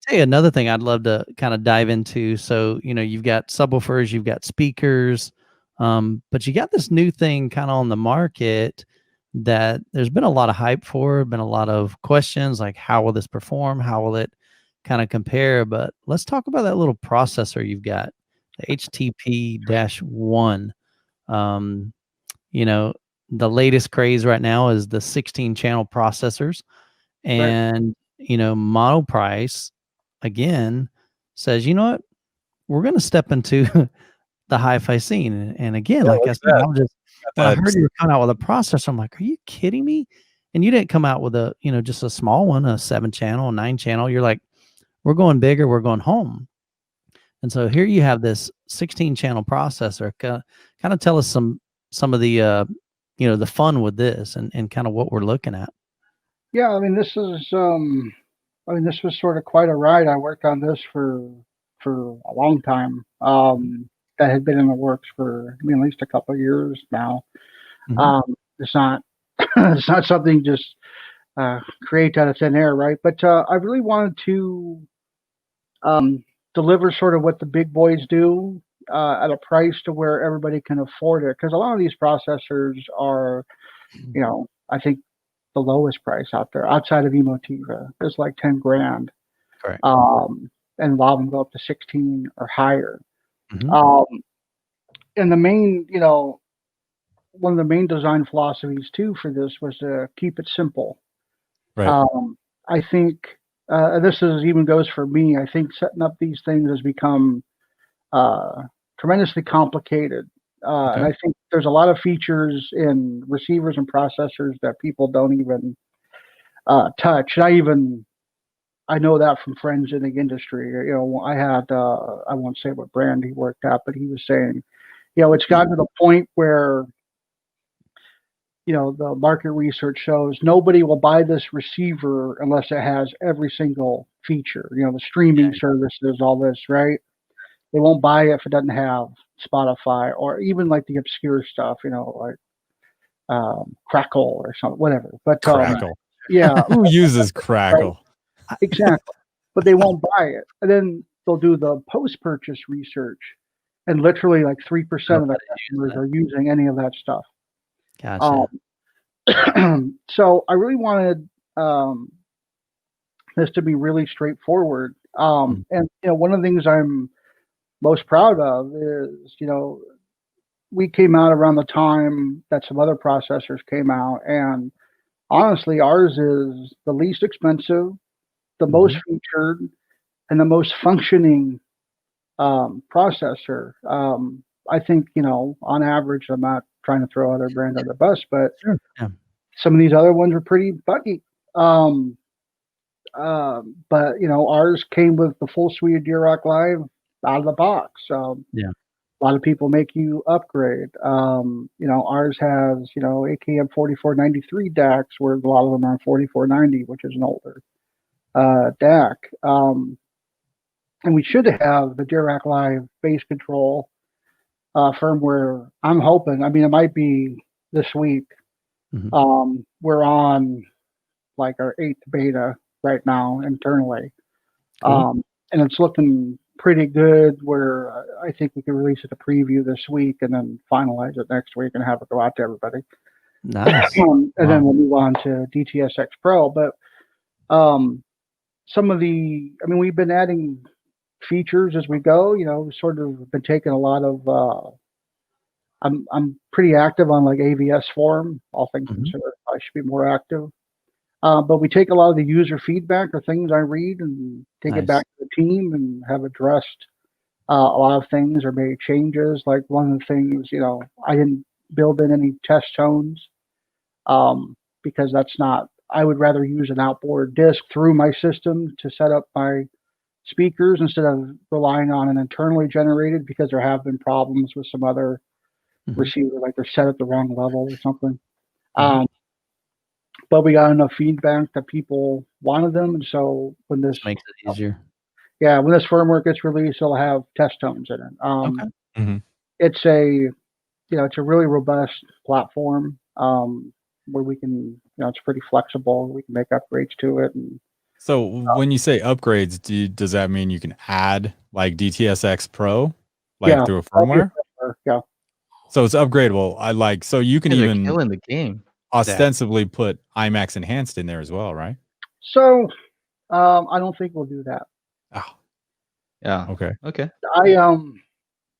tell you another thing I'd love to kind of dive into. So, you've got subwoofers, you've got speakers, but you got this new thing kind of on the market that there's been a lot of hype for, been a lot of questions like, how will this perform? How will it kind of compare? But let's talk about that little processor you've got, the HTP-1. Um, you know, the latest craze right now is the 16 channel processors. Right. And, Monoprice again says, you know what, we're going to step into the hi-fi scene. And again, Yeah, like I look at said, that. when I Got heard that. you were coming out with a processor, I'm like, are you kidding me? And you didn't come out with a, just a small one, a 7 channel, 9 channel. You're like, we're going bigger, we're going home. And so here you have this 16 channel processor. Kind of tell us some of the, the fun with this and kind of what we're looking at. Yeah, I mean, this was sort of quite a ride. I worked on this for a long time. That had been in the works for, I mean, at least a couple of years now. Mhm. It's not it's not something just create out of thin air, right? But I really wanted to deliver sort of what the big boys do at a price to where everybody can afford it. Because a lot of these processors are, I think the lowest price out there outside of Emotiva is like 10 grand. Correct. And a lot of them go up to 16 or higher. Mhm. Um, and the main, one of the main design philosophies too for this was to keep it simple. Right. I think this is even goes for me. I think setting up these things has become tremendously complicated. And Okay. I think there's a lot of features in receivers and processors that people don't even touch. I know that from friends in the industry. I had I won't say what brand he worked at, but he was saying, it's gotten to the point where the market research shows nobody will buy this receiver unless it has every single feature. The streaming services, all this, right? They won't buy it if it doesn't have Spotify or even like the obscure stuff, like Crackle or something, whatever. But Crackle. yeah, Who uses right, Crackle? exactly. But they won't buy it, and then they'll do the post-purchase research, and literally like 3% of the Nobody's using customers it. are using any of that stuff. Gotcha. So I really wanted this to be really straightforward. Mm. And one of the things I'm most proud of is we came out around the time that some other processors came out, and honestly, ours is the least expensive, the most Mhm. featured, and the most functioning processor. I think on average, I'm not trying to throw other brands under the bus, but Sure. Yeah. some of these other ones are pretty buggy. Um, but ours came with the full suite of Dirac Live out of the box. Yeah. A lot of people make you upgrade. Ours has AKM 4493 DACs, where a lot of them are 4490, which is an older DAC. And we should have the Dirac Live base control firmware. I'm hoping. I mean, it might be this week. Mhm. We're on like our 8th beta right now internally. Cool. And it's looking pretty good where I think we can release it a preview this week and then finalize it next week and have it go out to everybody. Nice. And then Wow. we'll move on to DTSX Pro. But some of we've been adding features as we go, sort of been taking a lot of, I'm pretty active on like AVS forum, all things Mhm. considered. I should be more active. But we take a lot of the user feedback or things I read and take it Nice. back to the team and have addressed a lot of things or made changes. Like one of the things, I didn't build in any test tones because that's not, I would rather use an outboard disk through my system to set up my speakers instead of relying on an internally generated because there have been problems with some other Mhm. receiver, like they're set at the wrong level or something. Mhm. Um, but we got enough feedback that people wanted them. And so Just makes it easier. when this firmware gets released, it'll have test tones in it. Okay. Mhm. It's it's a really robust platform where we can, it's pretty flexible. We can make upgrades to it and So when you say upgrades, does that mean you can add like DTSX Pro, like Yeah, through a that'll be firmware? better, yeah. So it's upgradable. So you can Yeah, they're even killing the game. ostensibly put IMAX enhanced in there as well, right? So I don't think we'll do that. Oh, Yeah. okay. Okay.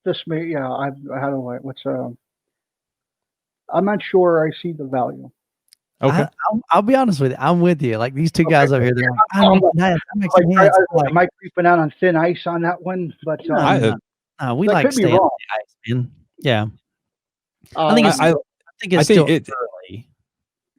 This may, yeah, how do I, I'm not sure I see the value. Okay. I'll be honest with you. I'm with you. Like these two guys over here, they're like, I'm Am I creeping out on thin ice on that one? But we that like could be staying wrong. on the ice, man. Yeah. I think it's still early.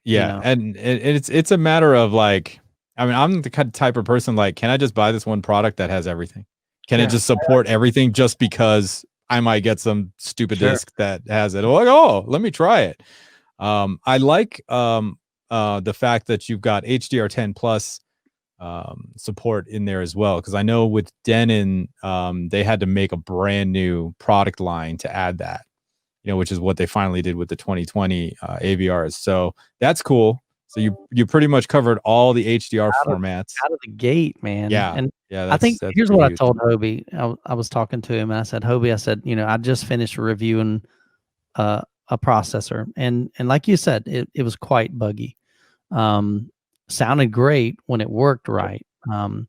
Yeah, you know? and it's a matter of like, I mean, I'm the type of person like, can I just buy this one product that has everything? Can it just support everything just because I might get some stupid disc that has it? Like, oh, let me try it. I like the fact that you've got HDR10 plus support in there as well, because I know with Denon they had to make a brand new product line to add that, which is what they finally did with the 2020 AVRs. So that's cool. So you pretty much covered all the HDR formats out of the gate, man. Yeah, And yeah. I think here's what huge. I told Hobie. I was talking to him and I said, Hobie, I said, I just finished reviewing a processor, and like you said, it was quite buggy. Sounded great when it worked right. And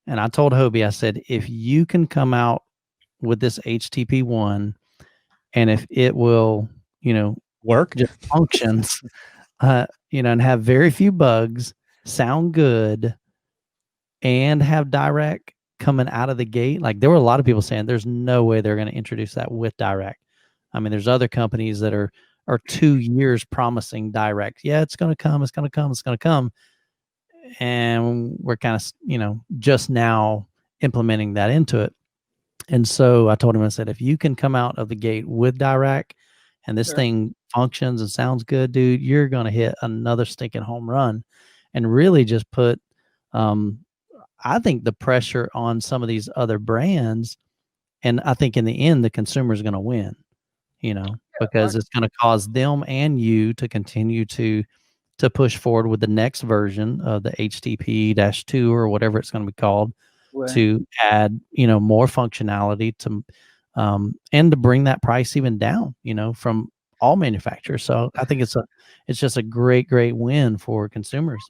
I told Hobie, I said, if you can come out with this HTP-1, and if it will, work, just functions, and have very few bugs, sound good, and have direct coming out of the gate. Like there were a lot of people saying there's no way they're going to introduce that with direct. I mean, there's other companies that are 2 years promising direct. Yeah, it's going to come. It's going to come. It's going to come. And we're kind of, just now implementing that into it. And so I told him, I said, if you can come out of the gate with direct and this thing functions and sounds good, dude, you're going to hit another stinking home run and really just put, I think, the pressure on some of these other brands. And I think in the end, the consumer is going to win, because it's going to cause them and you to continue to push forward with the next version of the HTP-2 or whatever it's going to be called, to add, more functionality to, and to bring that price even down, from all manufacturers. So I think it's just a great win for consumers.